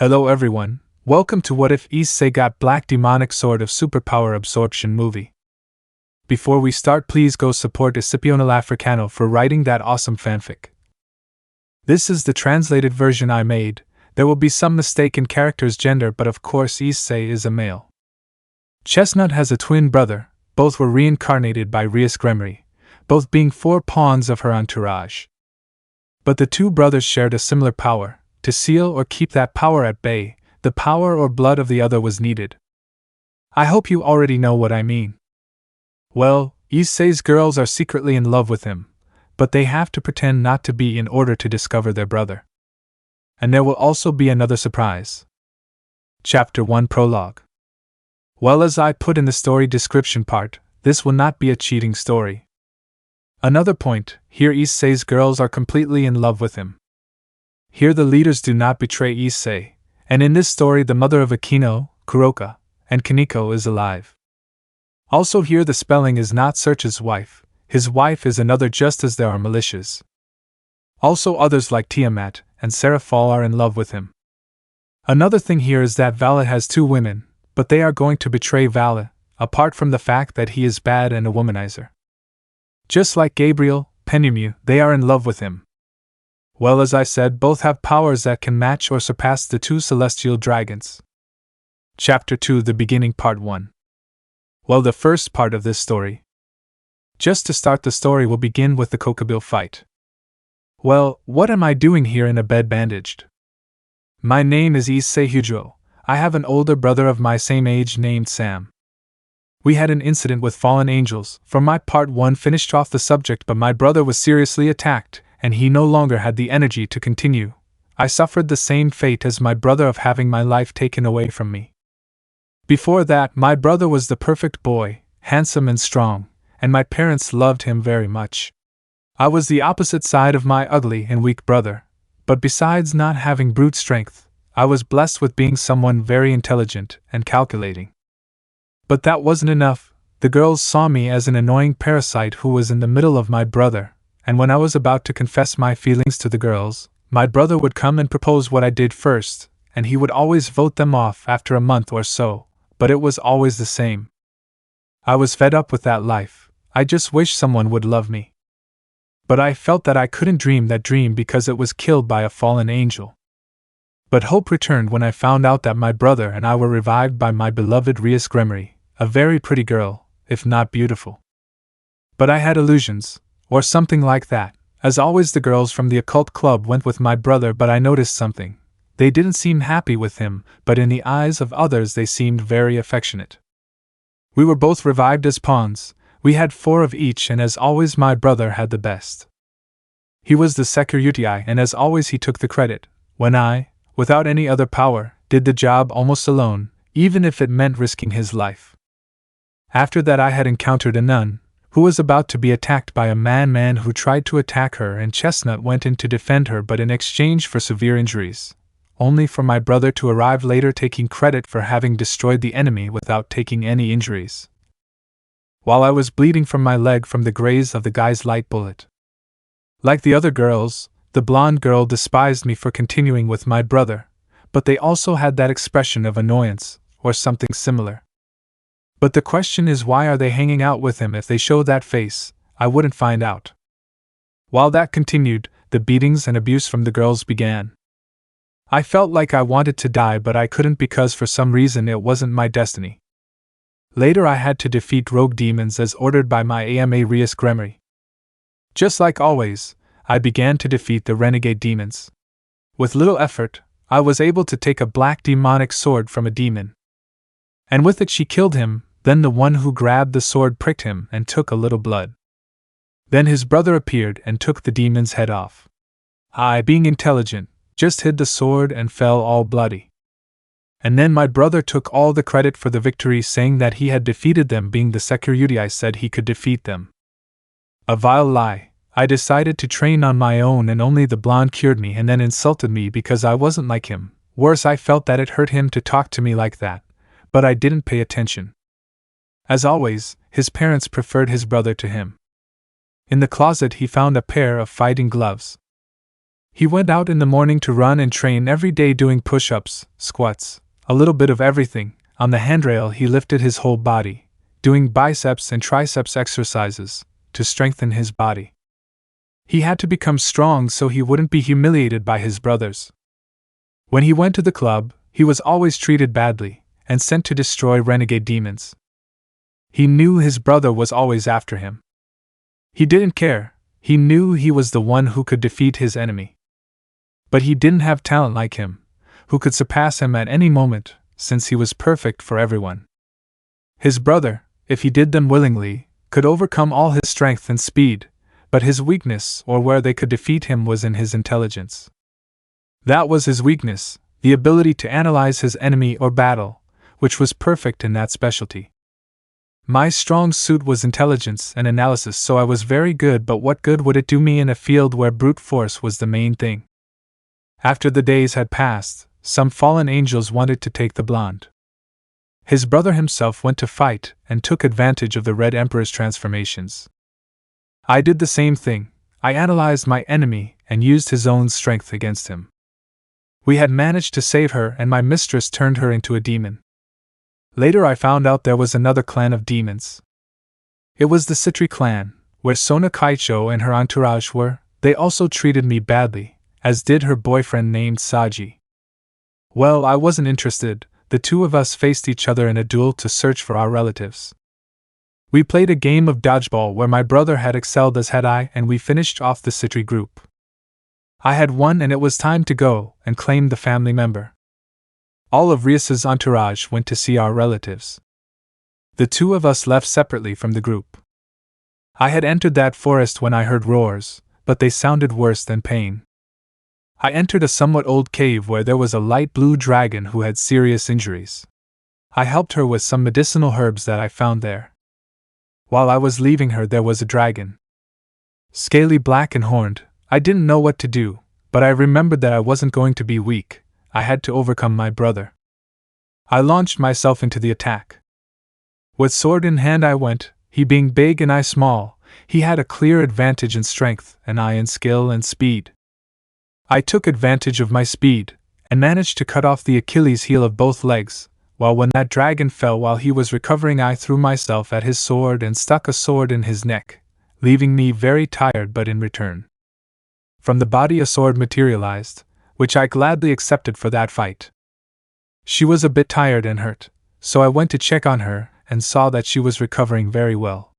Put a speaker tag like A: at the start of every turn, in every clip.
A: Hello everyone, welcome to What If Issei Got Black Demonic Sword of Superpower Absorption movie. Before we start, please go support ecipionelafricano for writing that awesome fanfic. This is the translated version I made. There will be some mistake in character's gender, but of course Issei is a male. Chestnut has a twin brother, both were reincarnated by Rias Gremory, both being 4 pawns of her entourage. But the two brothers shared a similar power. To seal or keep that power at bay, the power or blood of the other was needed. I hope you already know what I mean. Well, Issei's girls are secretly in love with him, but they have to pretend not to be in order to discover their brother. And there will also be another surprise. Chapter 1 Prologue. Well, as I put in the story description part, this will not be a cheating story. Another point, here Issei's girls are completely in love with him. Here the leaders do not betray Issei, and in this story the mother of Akeno, Kuroka, and Kaneko is alive. Also here the spelling is not Search's wife, his wife is another, just as there are militias. Also others like Tiamat and Seraphal are in love with him. Another thing here is that Vala has 2 women, but they are going to betray Vala, apart from the fact that he is bad and a womanizer. Just like Gabriel, Penumu, they are in love with him. Well, as I said, both have powers that can match or surpass the 2 celestial dragons. Chapter 2 The Beginning Part 1. Well, the first part of this story. Just to start the story, we'll begin with the cabil fight. Well, what am I doing here in a bed bandaged? My name is Issei Hujou. I have an older brother of my same age named Sam. We had an incident with fallen angels. For my part 1 finished off the subject, but my brother was seriously attacked, and he no longer had the energy to continue. I suffered the same fate as my brother of having my life taken away from me. Before that, my brother was the perfect boy, handsome and strong, and my parents loved him very much. I was the opposite side of my ugly and weak brother, but besides not having brute strength, I was blessed with being someone very intelligent and calculating. But that wasn't enough. The girls saw me as an annoying parasite who was in the middle of my brother, and when I was about to confess my feelings to the girls, my brother would come and propose what I did first, and he would always vote them off after a month or so, but it was always the same. I was fed up with that life. I just wished someone would love me. But I felt that I couldn't dream that dream because it was killed by a fallen angel. But hope returned when I found out that my brother and I were revived by my beloved Rias Gremory, a very pretty girl, if not beautiful. But I had illusions, or something like that. As always, the girls from the occult club went with my brother, but I noticed something. They didn't seem happy with him, but in the eyes of others they seemed very affectionate. We were both revived as pawns. We had 4 of each, and as always my brother had the best. He was the security, and as always he took the credit, when I, without any other power, did the job almost alone, even if it meant risking his life. After that I had encountered a nun, who was about to be attacked by a man who tried to attack her, and Chestnut went in to defend her, but in exchange for severe injuries, only for my brother to arrive later taking credit for having destroyed the enemy without taking any injuries. While I was bleeding from my leg from the graze of the guy's light bullet. Like the other girls, the blonde girl despised me for continuing with my brother, but they also had that expression of annoyance, or something similar. But the question is, why are they hanging out with him if they show that face? I wouldn't find out. While that continued, the beatings and abuse from the girls began. I felt like I wanted to die, but I couldn't because for some reason it wasn't my destiny. Later I had to defeat rogue demons as ordered by my AMA Rias Gremory. Just like always, I began to defeat the renegade demons. With little effort, I was able to take a black demonic sword from a demon. And with it she killed him. Then the one who grabbed the sword pricked him and took a little blood. Then his brother appeared and took the demon's head off. I, being intelligent, just hid the sword and fell all bloody. And then my brother took all the credit for the victory, saying that he had defeated them, being the security I said he could defeat them. A vile lie. I decided to train on my own, and only the blonde cured me and then insulted me because I wasn't like him. Worse, I felt that it hurt him to talk to me like that, but I didn't pay attention. As always, his parents preferred his brother to him. In the closet he found a pair of fighting gloves. He went out in the morning to run and train every day, doing push-ups, squats, a little bit of everything. On the handrail he lifted his whole body, doing biceps and triceps exercises to strengthen his body. He had to become strong so he wouldn't be humiliated by his brothers. When he went to the club, he was always treated badly and sent to destroy renegade demons. He knew his brother was always after him. He didn't care. He knew he was the one who could defeat his enemy. But he didn't have talent like him, who could surpass him at any moment, since he was perfect for everyone. His brother, if he did them willingly, could overcome all his strength and speed, but his weakness, or where they could defeat him, was in his intelligence. That was his weakness, the ability to analyze his enemy or battle, which was perfect in that specialty. My strong suit was intelligence and analysis, so I was very good, but what good would it do me in a field where brute force was the main thing? After the days had passed, some fallen angels wanted to take the blonde. His brother himself went to fight and took advantage of the Red Emperor's transformations. I did the same thing. I analyzed my enemy and used his own strength against him. We had managed to save her, and my mistress turned her into a demon. Later I found out there was another clan of demons. It was the Citri clan, where Sona Kaicho and her entourage were. They also treated me badly, as did her boyfriend named Saji. Well, I wasn't interested. The two of us faced each other in a duel to search for our relatives. We played a game of dodgeball where my brother had excelled as had I, and we finished off the Citri group. I had won, and it was time to go and claim the family member. All of Rias's entourage went to see our relatives. The two of us left separately from the group. I had entered that forest when I heard roars, but they sounded worse than pain. I entered a somewhat old cave where there was a light blue dragon who had serious injuries. I helped her with some medicinal herbs that I found there. While I was leaving her, there was a dragon. Scaly, black and horned. I didn't know what to do, but I remembered that I wasn't going to be weak. I had to overcome my brother. I launched myself into the attack. With sword in hand I went, he being big and I small. He had a clear advantage in strength, and I in skill and speed. I took advantage of my speed, and managed to cut off the Achilles heel of both legs, while when that dragon fell while he was recovering I threw myself at his sword and stuck a sword in his neck, leaving me very tired, but in return, from the body a sword materialized, which I gladly accepted for that fight. She was a bit tired and hurt, so I went to check on her and saw that she was recovering very well.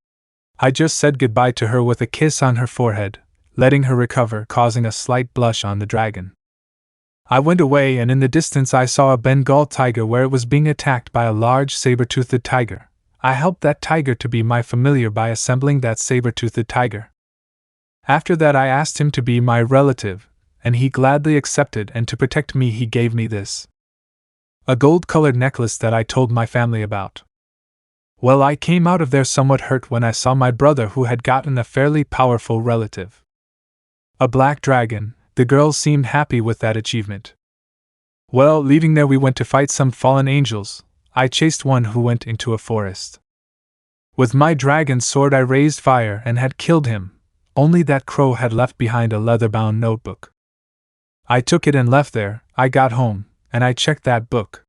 A: I just said goodbye to her with a kiss on her forehead, letting her recover, causing a slight blush on the dragon. I went away, and in the distance I saw a Bengal tiger where it was being attacked by a large saber-toothed tiger. I helped that tiger to be my familiar by assembling that saber-toothed tiger. After that I asked him to be my relative, and he gladly accepted, and to protect me he gave me this, a gold-colored necklace that I told my family about. Well, I came out of there somewhat hurt when I saw my brother, who had gotten a fairly powerful relative. A black dragon. The girls seemed happy with that achievement. Well, leaving there we went to fight some fallen angels. I chased one who went into a forest. With my dragon sword I raised fire and had killed him, only that crow had left behind a leather-bound notebook. I took it and left there. I got home, and I checked that book.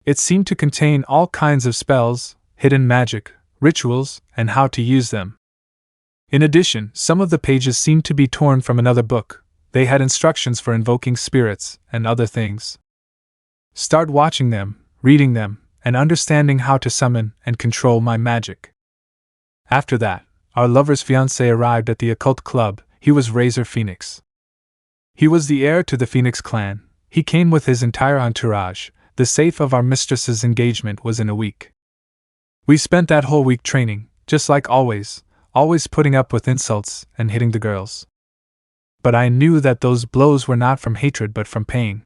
A: It seemed to contain all kinds of spells, hidden magic, rituals, and how to use them. In addition, some of the pages seemed to be torn from another book. They had instructions for invoking spirits and other things. Start watching them, reading them, and understanding how to summon and control my magic. After that, our lover's fiancé arrived at the occult club. He was Razor Phoenix. He was the heir to the Phoenix clan. He came with his entire entourage. The safe of our mistress's engagement was in a week. We spent that whole week training, just like always putting up with insults and hitting the girls. But I knew that those blows were not from hatred but from pain.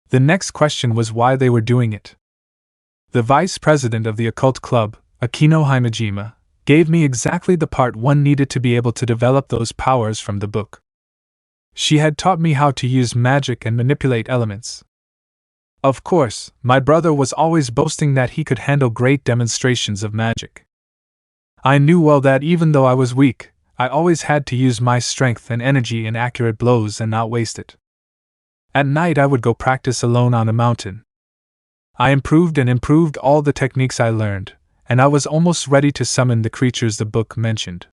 A: The next question was why they were doing it. The vice president of the occult club, Akeno Himejima, gave me exactly the part one needed to be able to develop those powers from the book. She had taught me how to use magic and manipulate elements. Of course, my brother was always boasting that he could handle great demonstrations of magic. I knew well that even though I was weak, I always had to use my strength and energy in accurate blows and not waste it. At night I would go practice alone on a mountain. I improved and improved all the techniques I learned, and I was almost ready to summon the creatures the book mentioned.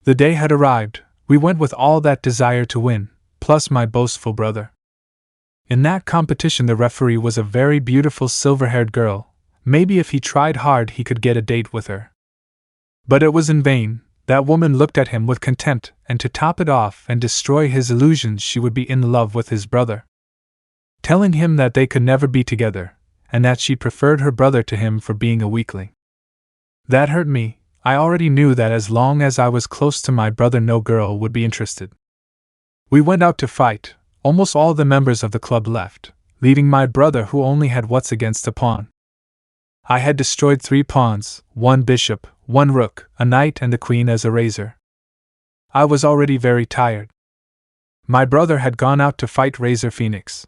A: The day had arrived. We went with all that desire to win, plus my boastful brother. In that competition the referee was a very beautiful silver-haired girl. Maybe if he tried hard he could get a date with her. But it was in vain. That woman looked at him with contempt, and to top it off and destroy his illusions she would be in love with his brother, telling him that they could never be together, and that she preferred her brother to him for being a weakling. That hurt me. I already knew that as long as I was close to my brother no girl would be interested. We went out to fight. Almost all the members of the club left, leaving my brother who only had what's against a pawn. I had destroyed 3 pawns, 1 bishop, 1 rook, a knight and the queen as a razor. I was already very tired. My brother had gone out to fight Razor Phoenix.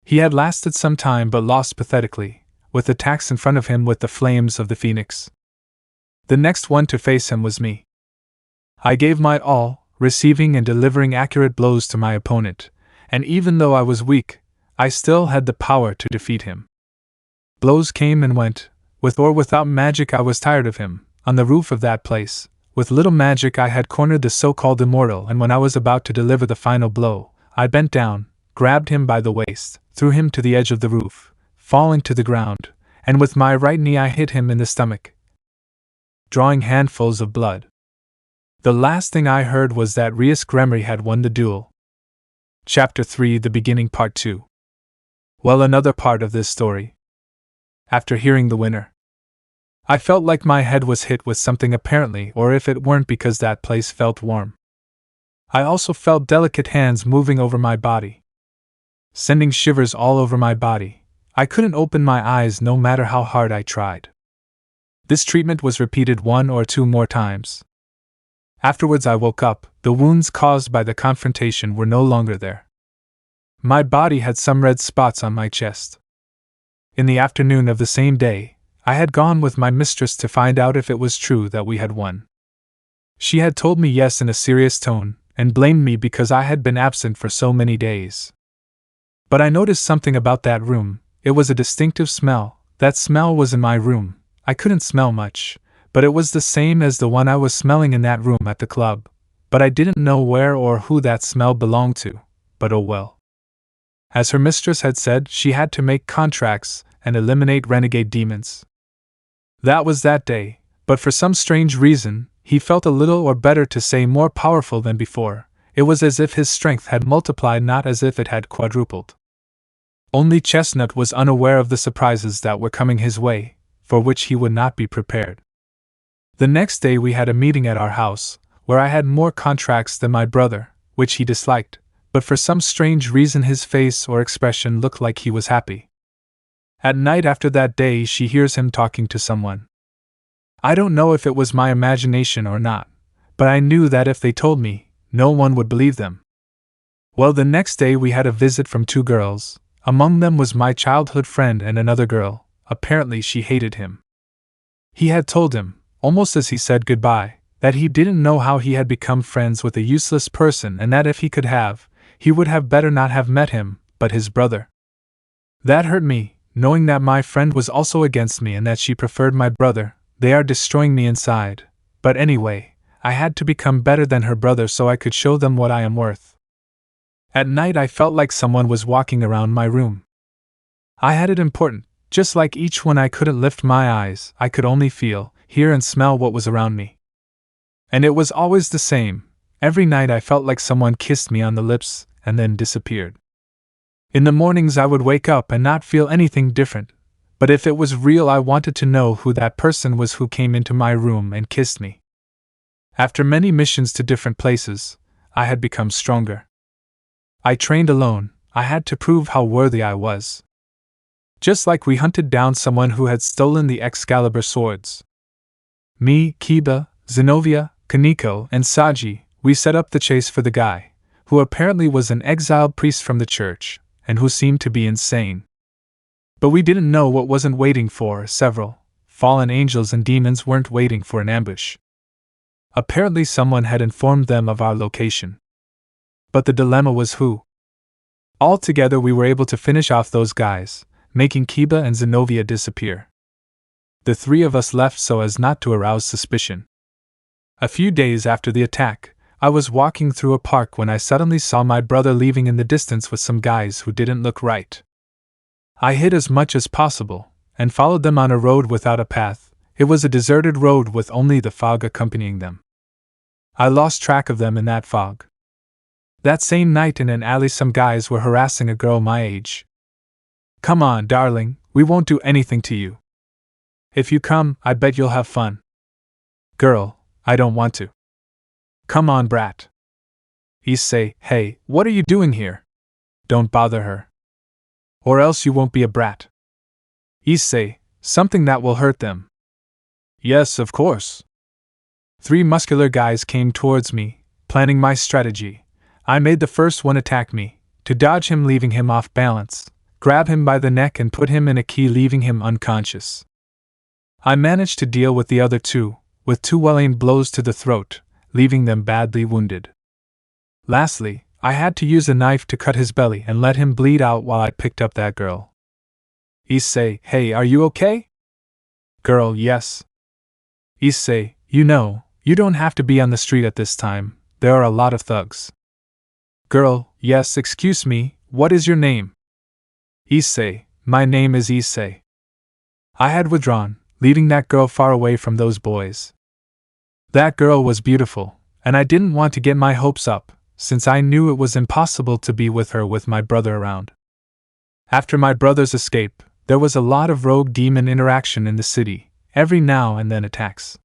A: He had lasted some time but lost pathetically, with attacks in front of him with the flames of the phoenix. The next one to face him was me. I gave my all, receiving and delivering accurate blows to my opponent, and even though I was weak, I still had the power to defeat him. Blows came and went. With or without magic I was tired of him. On the roof of that place, with little magic I had cornered the so-called immortal, and when I was about to deliver the final blow, I bent down, grabbed him by the waist, threw him to the edge of the roof, falling to the ground, and with my right knee I hit him in the stomach, drawing handfuls of blood. The last thing I heard was that Rias Gremory had won the duel. Chapter 3, the beginning, Part 2. Well, another part of this story. After hearing the winner, I felt like my head was hit with something apparently, or if it weren't because that place felt warm. I also felt delicate hands moving over my body, sending shivers all over my body. I couldn't open my eyes no matter how hard I tried. This treatment was repeated 1 or 2 more times. Afterwards I woke up. The wounds caused by the confrontation were no longer there. My body had some red spots on my chest. In the afternoon of the same day, I had gone with my mistress to find out if it was true that we had won. She had told me yes in a serious tone, and blamed me because I had been absent for so many days. But I noticed something about that room. It was a distinctive smell. That smell was in my room. I couldn't smell much, but it was the same as the one I was smelling in that room at the club. But I didn't know where or who that smell belonged to. But oh well. As her mistress had said, she had to make contracts and eliminate renegade demons. That was that day, but for some strange reason, he felt a little, or better to say more powerful than before. It was as if his strength had multiplied, not as if it had quadrupled. Only Chestnut was unaware of the surprises that were coming his way, for which he would not be prepared. The next day we had a meeting at our house, where I had more contracts than my brother, which he disliked, but for some strange reason his face or expression looked like he was happy. At night after that day she hears him talking to someone. I don't know if it was my imagination or not, but I knew that if they told me, no one would believe them. Well, the next day we had a visit from 2 girls. Among them was my childhood friend and another girl. Apparently she hated him. He had told him, almost as he said goodbye, that he didn't know how he had become friends with a useless person, and that if he could have, he would have better not have met him, but his brother. That hurt me, knowing that my friend was also against me and that she preferred my brother. They are destroying me inside. But anyway, I had to become better than her brother so I could show them what I am worth. At night I felt like someone was walking around my room. I had it important. Just like each one I couldn't lift my eyes, I could only feel, hear and smell what was around me. And it was always the same. Every night I felt like someone kissed me on the lips and then disappeared. In the mornings I would wake up and not feel anything different, but if it was real I wanted to know who that person was who came into my room and kissed me. After many missions to different places, I had become stronger. I trained alone. I had to prove how worthy I was. Just like we hunted down someone who had stolen the Excalibur swords. Me, Kiba, Zenobia, Kaneko, and Saji, we set up the chase for the guy, who apparently was an exiled priest from the church, and who seemed to be insane. But we didn't know what wasn't waiting for several fallen angels and demons weren't waiting for an ambush. Apparently someone had informed them of our location. But the dilemma was who? Altogether we were able to finish off those guys, making Kiba and Zenobia disappear. The three of us left so as not to arouse suspicion. A few days after the attack, I was walking through a park when I suddenly saw my brother leaving in the distance with some guys who didn't look right. I hid as much as possible, and followed them on a road without a path. It was a deserted road with only the fog accompanying them. I lost track of them in that fog. That same night in an alley some guys were harassing a girl my age. "Come on, darling, we won't do anything to you. If you come, I bet you'll have fun." "Girl, I don't want to." "Come on, brat." Issei, "Hey, what are you doing here? Don't bother her. Or else you won't be a brat." Issei, "Something that will hurt them." "Yes, of course." Three muscular guys came towards me, planning my strategy. I made the first one attack me, to dodge him leaving him off balance, grab him by the neck and put him in a key leaving him unconscious. I managed to deal with the other two, with 2 well-aimed blows to the throat, leaving them badly wounded. Lastly, I had to use a knife to cut his belly and let him bleed out while I picked up that girl. Issei, "Hey, are you okay?" Girl, "Yes." Issei, you don't have to be on the street at this time, there are a lot of thugs. Girl, "Yes, excuse me, what is your name?" Issei, "My name is Issei." I had withdrawn, leaving that girl far away from those boys. That girl was beautiful, and I didn't want to get my hopes up, since I knew it was impossible to be with her with my brother around. After my brother's escape, there was a lot of rogue demon interaction in the city, every now and then attacks.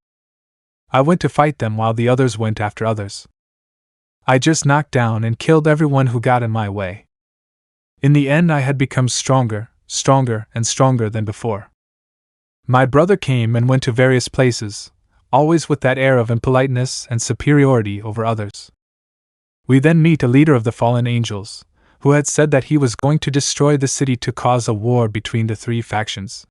A: I went to fight them while the others went after others. I just knocked down and killed everyone who got in my way. In the end I had become stronger and stronger than before. My brother came and went to various places, always with that air of impoliteness and superiority over others. We then meet a leader of the fallen angels, who had said that he was going to destroy the city to cause a war between the 3 factions.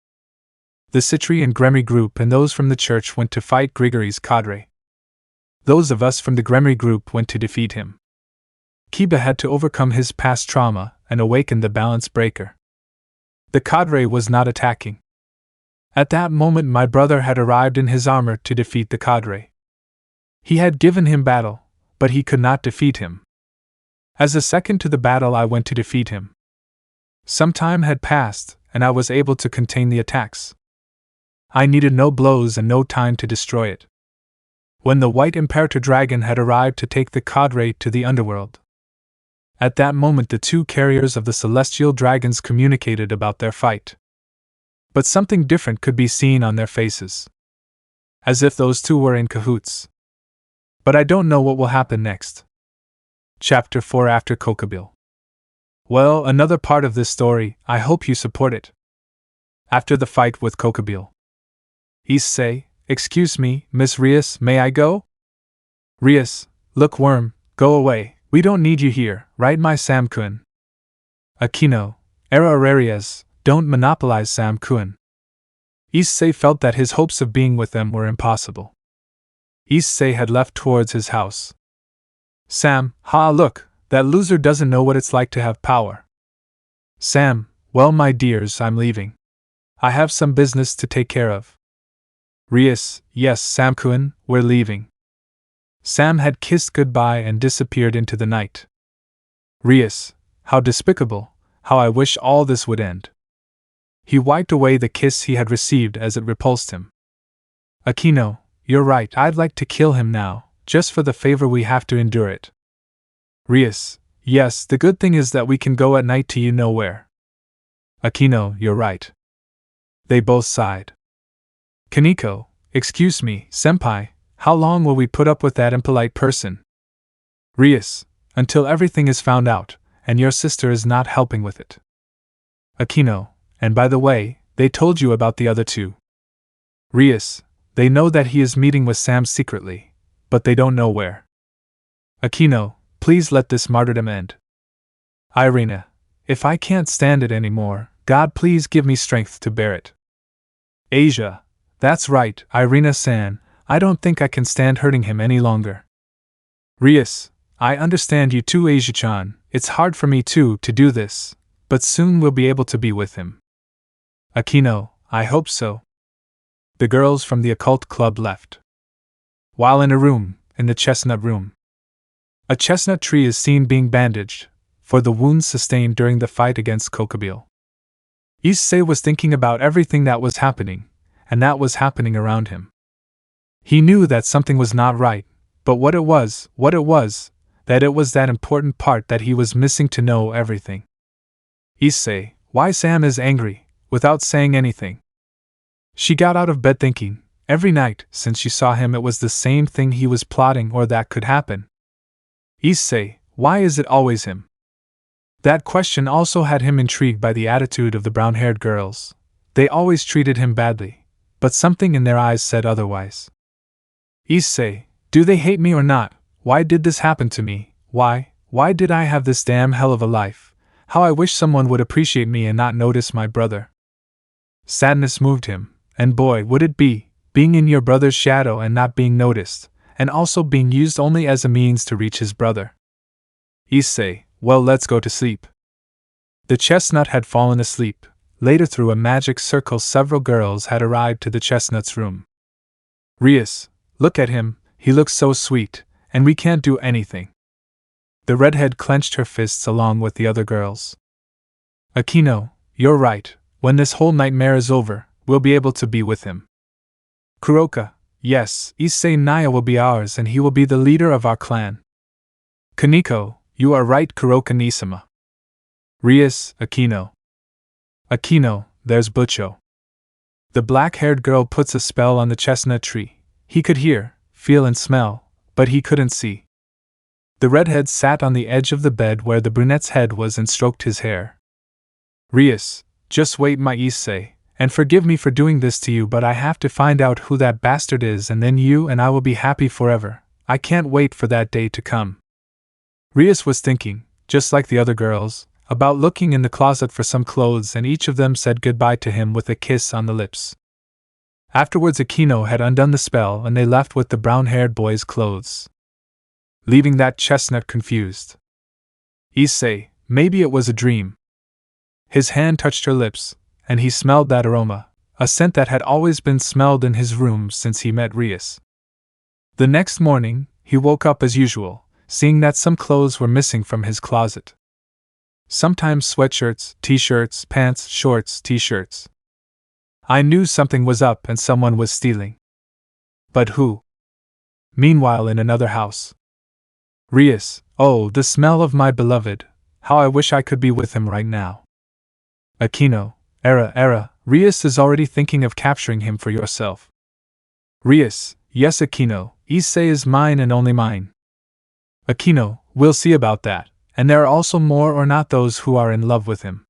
A: The Issei and Gremory group and those from the church went to fight Grigory's cadre. Those of us from the Gremory group went to defeat him. Kiba had to overcome his past trauma and awaken the balance breaker. The cadre was not attacking. At that moment my brother had arrived in his armor to defeat the cadre. He had given him battle, but he could not defeat him. As a second to the battle I went to defeat him. Some time had passed, and I was able to contain the attacks. I needed no blows and no time to destroy it. When the White Imperator Dragon had arrived to take the cadre to the underworld. At that moment the 2 carriers of the celestial dragons communicated about their fight. But something different could be seen on their faces. As if those 2 were in cahoots. But I don't know what will happen next. Chapter 4 After Cabil. Well, another part of this story, I hope you support it. After the fight with Cabil. Issei, "Excuse me, Miss Rias, may I go?" Rias, "Look, worm, go away, we don't need you here, right my Sam-kun?" Akeno, "Era Arias, don't monopolize Sam-kun." Issei felt that his hopes of being with them were impossible. Issei had left towards his house. Sam, look, that loser doesn't know what it's like to have power. Sam, "Well my dears, I'm leaving. I have some business to take care of." Rias, "Yes, Sam-kun, we're leaving." Sam had kissed goodbye and disappeared into the night. Rias, "How despicable, how I wish all this would end." He wiped away the kiss he had received as it repulsed him. Akeno, "You're right, I'd like to kill him now, just for the favor we have to endure it." Rias, "Yes, the good thing is that we can go at night to you know where." Akeno, "You're right." They both sighed. Kaneko, "Excuse me, senpai, how long will we put up with that impolite person?" Rias, "Until everything is found out, and your sister is not helping with it." Akeno, "And by the way, they told you about the other 2. Rias, "They know that he is meeting with Sam secretly, but they don't know where." Akeno, "Please let this martyrdom end." Irina, "If I can't stand it anymore, God please give me strength to bear it." Asia, "That's right, Irina-san, I don't think I can stand hurting him any longer. Rias, I understand you too, Asia-chan. It's hard for me too to do this, but soon we'll be able to be with him. Akeno, I hope so. The girls from the occult club left. While in a room, in the chestnut room, a chestnut tree is seen being bandaged, for the wounds sustained during the fight against Cabil. Issei was thinking about everything that was happening, and that was happening around him. He knew that something was not right, but what it was, that it was that important part that he was missing to know everything. Issei, why Sam is angry, without saying anything. She got out of bed thinking, every night since she saw him it was the same thing he was plotting or that could happen. Issei, why is it always him? That question also had him intrigued by the attitude of the brown-haired girls. They always treated him badly, but something in their eyes said otherwise. Issei, do they hate me or not? Why did this happen to me? Why did I have this damn hell of a life? How I wish someone would appreciate me and not notice my brother. Sadness moved him, and boy would it be, being in your brother's shadow and not being noticed, and also being used only as a means to reach his brother. Issei, well, let's go to sleep. The chestnut had fallen asleep. Later, through a magic circle, several girls had arrived to the chestnut's room. Rias, look at him, he looks so sweet, and we can't do anything. The redhead clenched her fists along with the other girls. Akeno, you're right, when this whole nightmare is over, we'll be able to be with him. Kuroka, yes, Issei Naya will be ours and he will be the leader of our clan. Kaneko, you are right, Kuroka-nisama. Rias, Akeno. Akeno, there's Butcho. The black-haired girl puts a spell on the chestnut tree. He could hear, feel and smell, but he couldn't see. The redhead sat on the edge of the bed where the brunette's head was and stroked his hair. Rias, just wait, my Issei, and forgive me for doing this to you, but I have to find out who that bastard is and then you and I will be happy forever. I can't wait for that day to come. Rias was thinking, just like the other girls, about looking in the closet for some clothes, and each of them said goodbye to him with a kiss on the lips. Afterwards Akeno had undone the spell and they left with the brown-haired boy's clothes, leaving that chestnut confused. Issei, maybe it was a dream. His hand touched her lips, and he smelled that aroma, a scent that had always been smelled in his room since he met Rias. The next morning, he woke up as usual, seeing that some clothes were missing from his closet. Sometimes sweatshirts, t-shirts, pants, shorts, t-shirts. I knew something was up and someone was stealing. But who? Meanwhile, in another house. Rias, oh, the smell of my beloved, how I wish I could be with him right now. Akeno, Rias is already thinking of capturing him for yourself. Rias, yes Akeno, Issei is mine and only mine. Akeno, we'll see about that, and there are also more or not those who are in love with him.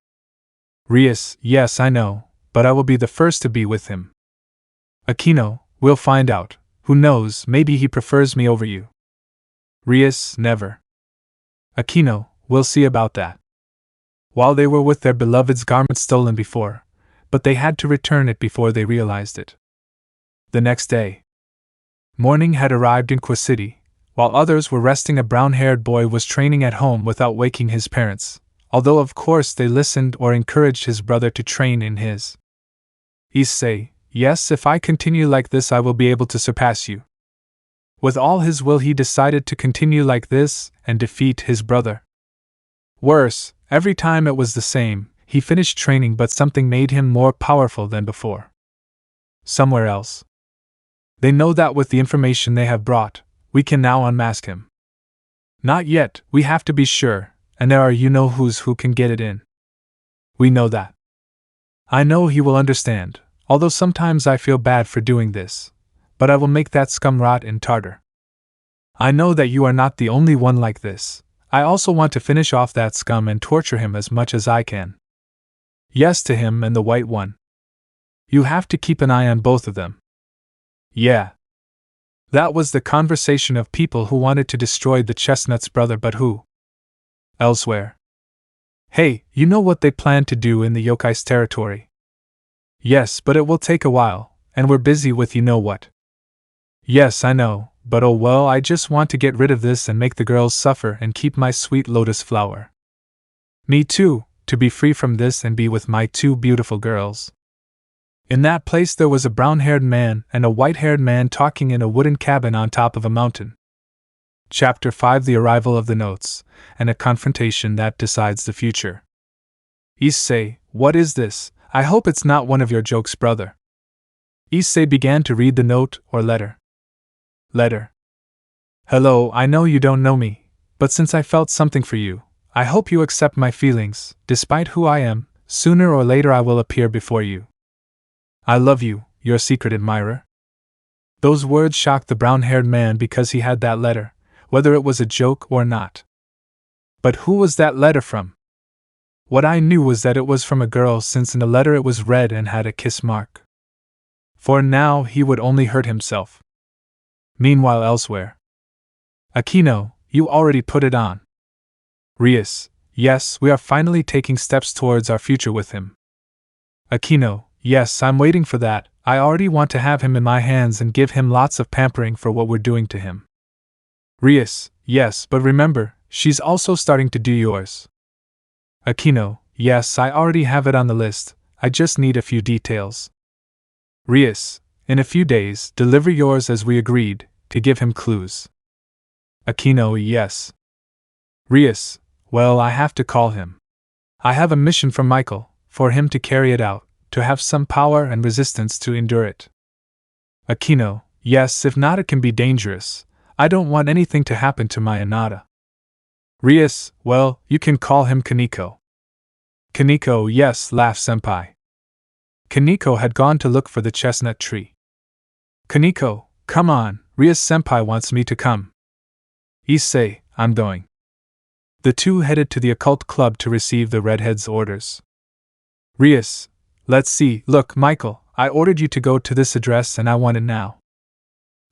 A: Rias, yes I know, but I will be the first to be with him. Akeno, we'll find out, who knows, maybe he prefers me over you. Rias, never. Akeno, we'll see about that. While they were with their beloved's garment stolen before, but they had to return it before they realized it. The next day, morning had arrived in Kwa City. While others were resting, a brown-haired boy was training at home without waking his parents, although of course they listened or encouraged his brother to train in his. Issei, yes, if I continue like this I will be able to surpass you. With all his will he decided to continue like this and defeat his brother. Worse, every time it was the same, he finished training but something made him more powerful than before. Somewhere else. They know that with the information they have brought, we can now unmask him. Not yet, we have to be sure, and there are you-know-who's who can get it in. We know that. I know he will understand, although sometimes I feel bad for doing this, but I will make that scum rot in Tartar. I know that you are not the only one like this. I also want to finish off that scum and torture him as much as I can. Yes to him and the white one. You have to keep an eye on both of them. Yeah. That was the conversation of people who wanted to destroy the chestnut's brother, but who? Elsewhere. Hey, you know what they plan to do in the yokai's territory? Yes, but it will take a while, and we're busy with you know what. Yes, I know, but oh well, I just want to get rid of this and make the girls suffer and keep my sweet lotus flower. Me too, to be free from this and be with my two beautiful girls. In that place there was a brown-haired man and a white-haired man talking in a wooden cabin on top of a mountain. Chapter 5: The Arrival of the Notes, and a Confrontation That Decides the Future. Issei, what is this? I hope it's not one of your jokes, brother. Issei began to read the note, or letter. Letter. Hello, I know you don't know me, but since I felt something for you, I hope you accept my feelings. Despite who I am, sooner or later I will appear before you. I love you, your secret admirer. Those words shocked the brown-haired man because he had that letter, whether it was a joke or not. But who was that letter from? What I knew was that it was from a girl, since in the letter it was red and had a kiss mark. For now he would only hurt himself. Meanwhile elsewhere. Akeno, you already put it on. Rias, yes, we are finally taking steps towards our future with him. Akeno, yes, I'm waiting for that. I already want to have him in my hands and give him lots of pampering for what we're doing to him. Rias, yes, but remember, she's also starting to do yours. Akeno, yes, I already have it on the list, I just need a few details. Rias, in a few days, deliver yours as we agreed, to give him clues. Akeno, yes. Rias, well, I have to call him. I have a mission from Michael, for him to carry it out, to have some power and resistance to endure it. Akeno, yes, if not it can be dangerous. I don't want anything to happen to my Anata. Rias, well, you can call him Kaneko. Kaneko, yes, laughed Senpai. Kaneko had gone to look for the chestnut tree. Kaneko, come on, Rias Senpai wants me to come. Issei, I'm going. The two headed to the occult club to receive the redhead's orders. Rias, let's see, look, Michael, I ordered you to go to this address and I want it now.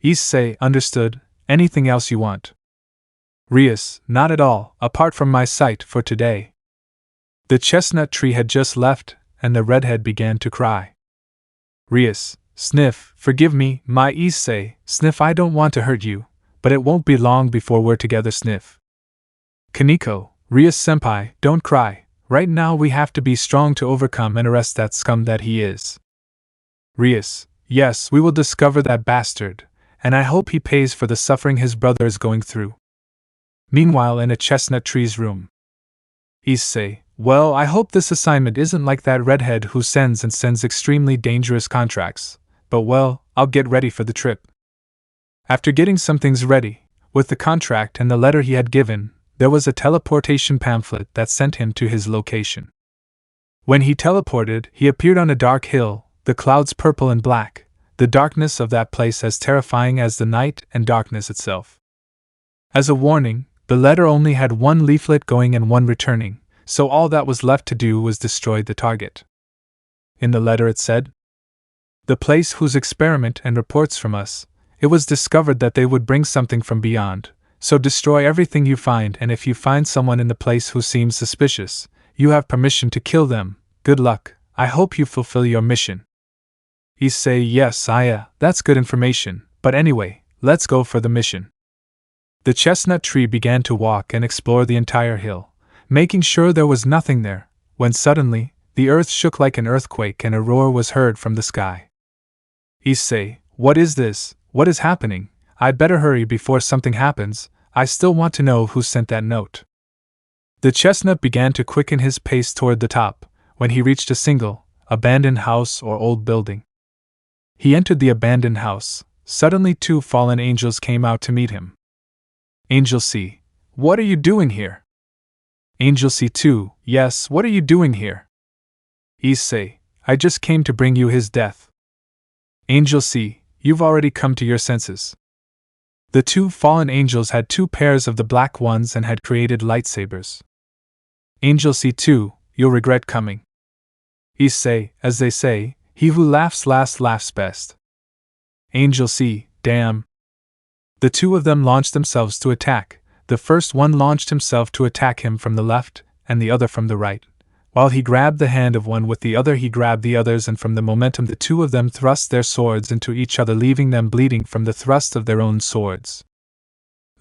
A: Issei, understood, anything else you want? Rias, not at all, apart from my sight for today. The chestnut tree had just left, and the redhead began to cry. Rias, sniff, forgive me, my Issei, sniff, I don't want to hurt you, but it won't be long before we're together, sniff. Kaneko, Rias Senpai, don't cry, right now we have to be strong to overcome and arrest that scum that he is. Rias, yes, we will discover that bastard, and I hope he pays for the suffering his brother is going through. Meanwhile, in a chestnut tree's room. Issei, well, I hope this assignment isn't like that redhead who sends extremely dangerous contracts, but well, I'll get ready for the trip. After getting some things ready, with the contract and the letter he had given, there was a teleportation pamphlet that sent him to his location. When he teleported, he appeared on a dark hill, the clouds purple and black, the darkness of that place as terrifying as the night and darkness itself. As a warning, the letter only had one leaflet going and one returning, so all that was left to do was destroy the target. In the letter it said, "The place whose experiment and reports from us, it was discovered that they would bring something from beyond, so destroy everything you find, and if you find someone in the place who seems suspicious, you have permission to kill them. Good luck, I hope you fulfill your mission." Issei, yes, that's good information, but anyway, let's go for the mission. The chestnut tree began to walk and explore the entire hill, making sure there was nothing there, when suddenly, the earth shook like an earthquake and a roar was heard from the sky. Issei, what is this? What is happening? I'd better hurry before something happens. I still want to know who sent that note. The chestnut began to quicken his pace toward the top, when he reached a single, abandoned house or old building. He entered the abandoned house. Suddenly 2 fallen angels came out to meet him. Angel C, what are you doing here? Angel C2, yes, what are you doing here? Issei, I just came to bring you his death. Angel C, you've already come to your senses. The 2 fallen angels had 2 pairs of the black ones and had created lightsabers. Angel C2, you'll regret coming. Issei, as they say, he who laughs last laughs best. Angel C, damn. The 2 of them launched themselves to attack. The first one launched himself to attack him from the left, and the other from the right. While he grabbed the hand of one, with the other he grabbed the other's, and from the momentum the two of them thrust their swords into each other, leaving them bleeding from the thrust of their own swords.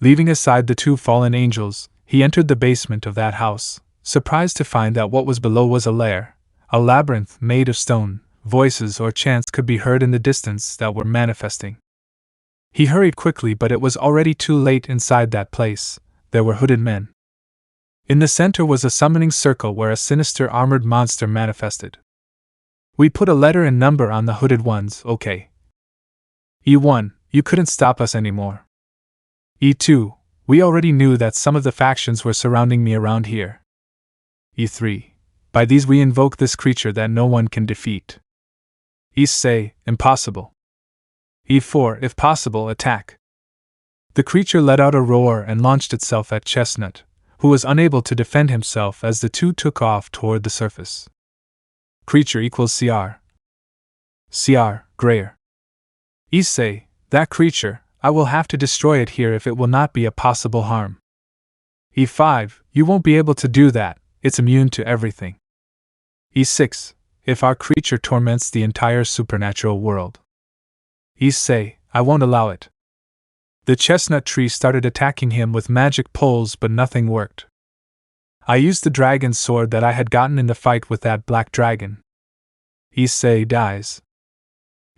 A: Leaving aside the two fallen angels, he entered the basement of that house, surprised to find that what was below was a lair, a labyrinth made of stone. Voices or chants could be heard in the distance that were manifesting. He hurried quickly, but it was already too late. Inside that place, there were hooded men. In the center was a summoning circle where a sinister armored monster manifested. We put a letter and number on the hooded ones, okay. E1, you couldn't stop us anymore. E2, we already knew that some of the factions were surrounding me around here. E3, by these we invoke this creature that no one can defeat. Issei, impossible. E4, if possible, attack. The creature let out a roar and launched itself at Chestnut, who was unable to defend himself as the two took off toward the surface. Creature equals CR. CR, Grayer. Issei, that creature, I will have to destroy it here if it will not be a possible harm. E5, you won't be able to do that, it's immune to everything. E6, if our creature torments the entire supernatural world. Issei, I won't allow it. The chestnut tree started attacking him with magic poles, but nothing worked. I used the dragon sword that I had gotten in the fight with that black dragon. Issei dies.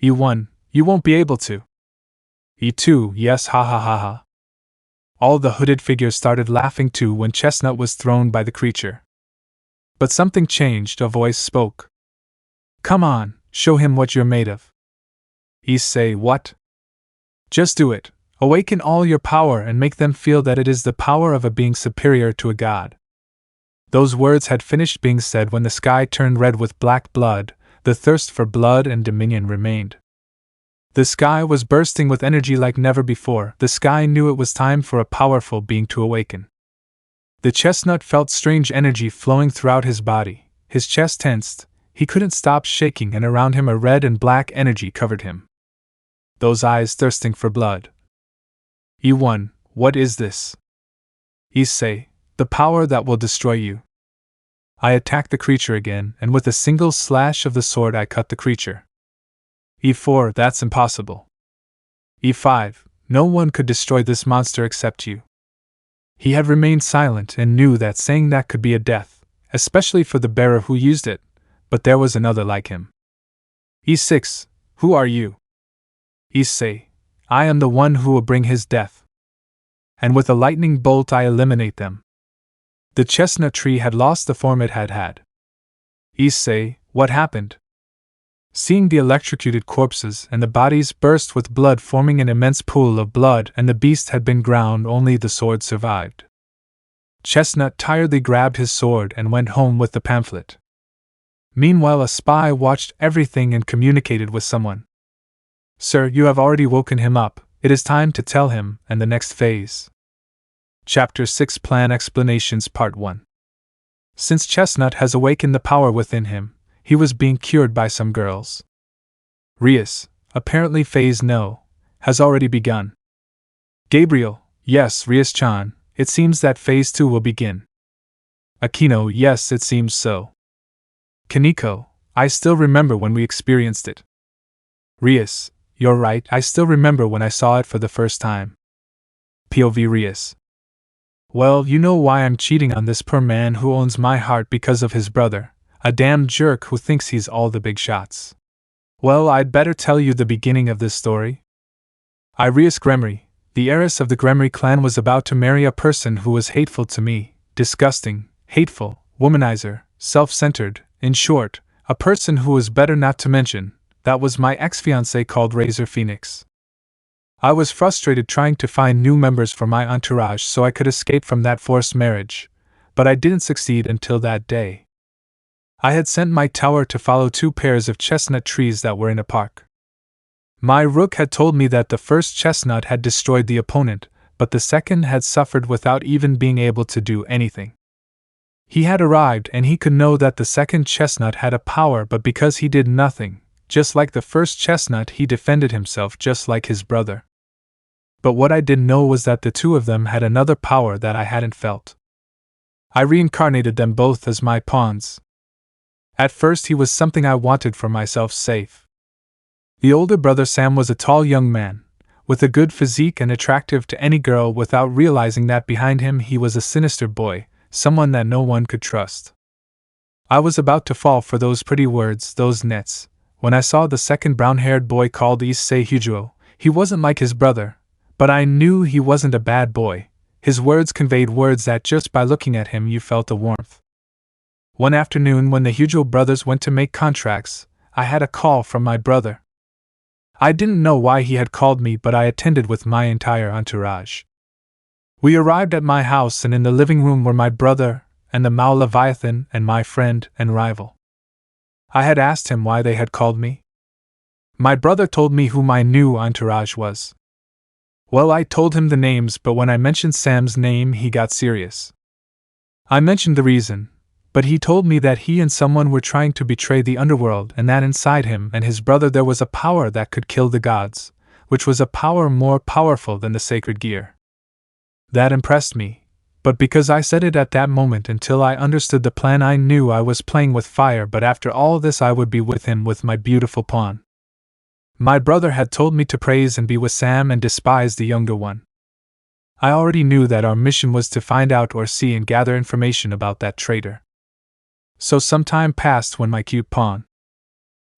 A: E1, you won't be able to. E2, yes, ha ha ha ha. All the hooded figures started laughing too when Chestnut was thrown by the creature. But something changed. A voice spoke. Come on, show him what you're made of. Issei, what? Just do it. Awaken all your power and make them feel that it is the power of a being superior to a god. Those words had finished being said when the sky turned red with black blood. The thirst for blood and dominion remained. The sky was bursting with energy like never before. The sky knew it was time for a powerful being to awaken. The chestnut felt strange energy flowing throughout his body. His chest tensed. He couldn't stop shaking, and around him a red and black energy covered him. Those eyes thirsting for blood. E1, what is this? Issei, the power that will destroy you. I attacked the creature again, and with a single slash of the sword I cut the creature. E4, that's impossible. E5, no one could destroy this monster except you. He had remained silent and knew that saying that could be a death, especially for the bearer who used it, but there was another like him. E6, who are you? Issei, I am the one who will bring his death. And with a lightning bolt I eliminate them. The chestnut tree had lost the form it had had. Issei, what happened? Seeing the electrocuted corpses and the bodies burst with blood, forming an immense pool of blood, and the beast had been ground, only the sword survived. Chestnut tiredly grabbed his sword and went home with the pamphlet. Meanwhile, a spy watched everything and communicated with someone. Sir, you have already woken him up. It is time to tell him, and the next phase. Chapter 6 Plan Explanations Part 1. Since Chestnut has awakened the power within him, he was being cured by some girls. Rias, apparently phase no, has already begun. Gabriel, yes, Rias-chan, it seems that phase 2 will begin. Akeno, yes, it seems so. Kaneko, I still remember when we experienced it. Rias, you're right, I still remember when I saw it for the first time. POV Rias. Well, you know why I'm cheating on this poor man who owns my heart because of his brother, a damn jerk who thinks he's all the big shots. Well, I'd better tell you the beginning of this story. Rias Gremory, the heiress of the Gremory clan, was about to marry a person who was hateful to me, disgusting, hateful, womanizer, self-centered, in short, a person who was better not to mention. That was my ex-fiancé called Razor Phoenix. I was frustrated trying to find new members for my entourage so I could escape from that forced marriage, but I didn't succeed until that day. I had sent my tower to follow 2 pairs of chestnut trees that were in a park. My rook had told me that the first chestnut had destroyed the opponent, but the second had suffered without even being able to do anything. He had arrived and he could know that the second chestnut had a power, but because he did nothing, just like the first chestnut, he defended himself just like his brother. But what I didn't know was that the 2 of them had another power that I hadn't felt. I reincarnated them both as my pawns, At first he was something I wanted for myself safe. The older brother Sam was a tall young man, with a good physique and attractive to any girl without realizing that behind him he was a sinister boy, someone that no one could trust. I was about to fall for those pretty words, those nets, when I saw the second brown-haired boy called Issei. He wasn't like his brother, but I knew he wasn't a bad boy. His words conveyed words that just by looking at him you felt a warmth. One afternoon when the Hujo brothers went to make contracts, I had a call from my brother. I didn't know why he had called me, but I attended with my entire entourage. We arrived at my house, and in the living room were my brother, and the Mao Leviathan, and my friend and rival. I had asked him why they had called me. My brother told me who my new entourage was. Well, I told him the names, but when I mentioned Sam's name he got serious. I mentioned the reason, but he told me that he and someone were trying to betray the underworld, and that inside him and his brother there was a power that could kill the gods, which was a power more powerful than the sacred gear. That impressed me, but because I said it at that moment until I understood the plan, I knew I was playing with fire, but after all this I would be with him with my beautiful pawn. My brother had told me to praise and be with Sam and despise the younger one. I already knew that our mission was to find out or see and gather information about that traitor. So some time passed when my cute pawn.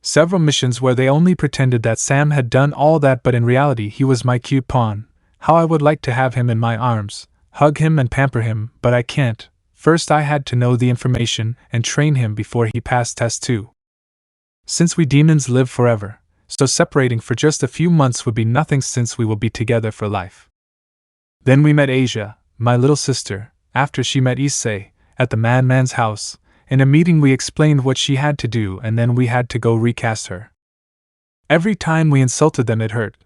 A: Several missions where they only pretended that Sam had done all that, but in reality he was my cute pawn. How I would like to have him in my arms, hug him and pamper him, but I can't. First I had to know the information and train him before he passed test 2. Since we demons live forever, so separating for just a few months would be nothing since we will be together for life. Then we met Asia, my little sister, after she met Issei, at the madman's house. In a meeting we explained what she had to do, and then we had to go recast her. Every time we insulted them it hurt,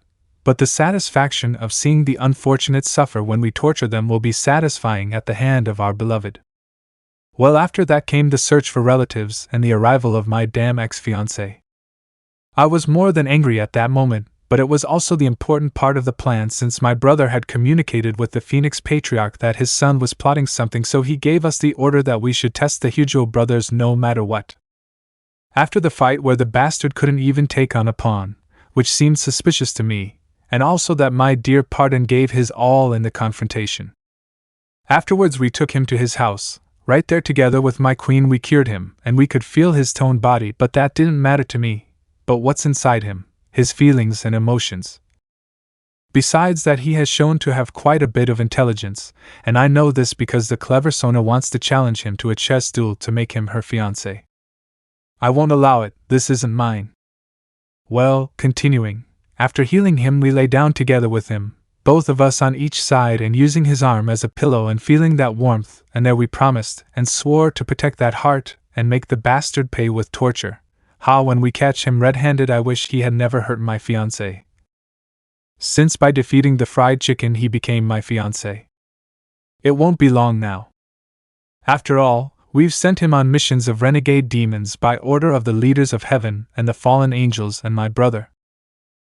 A: but the satisfaction of seeing the unfortunates suffer when we torture them will be satisfying at the hand of our beloved. Well, after that came the search for relatives and the arrival of my damn ex-fiancé. I was more than angry at that moment, but it was also the important part of the plan, since my brother had communicated with the Phoenix Patriarch that his son was plotting something, so he gave us the order that we should test the Hujo brothers no matter what. After the fight where the bastard couldn't even take on a pawn, which seemed suspicious to me, and also that my dear pardon gave his all in the confrontation. Afterwards we took him to his house. Right there together with my queen we cured him, and we could feel his toned body, but that didn't matter to me. But what's inside him, his feelings and emotions. Besides that, he has shown to have quite a bit of intelligence, and I know this because the clever Sona wants to challenge him to a chess duel to make him her fiancé. I won't allow it, this isn't mine. Well, continuing, after healing him we lay down together with him, both of us on each side and using his arm as a pillow and feeling that warmth, and there we promised and swore to protect that heart and make the bastard pay with torture. How when we catch him red-handed I wish he had never hurt my fiancé. Since by defeating the fried chicken he became my fiancé. It won't be long now. After all, we've sent him on missions of renegade demons by order of the leaders of heaven and the fallen angels and my brother.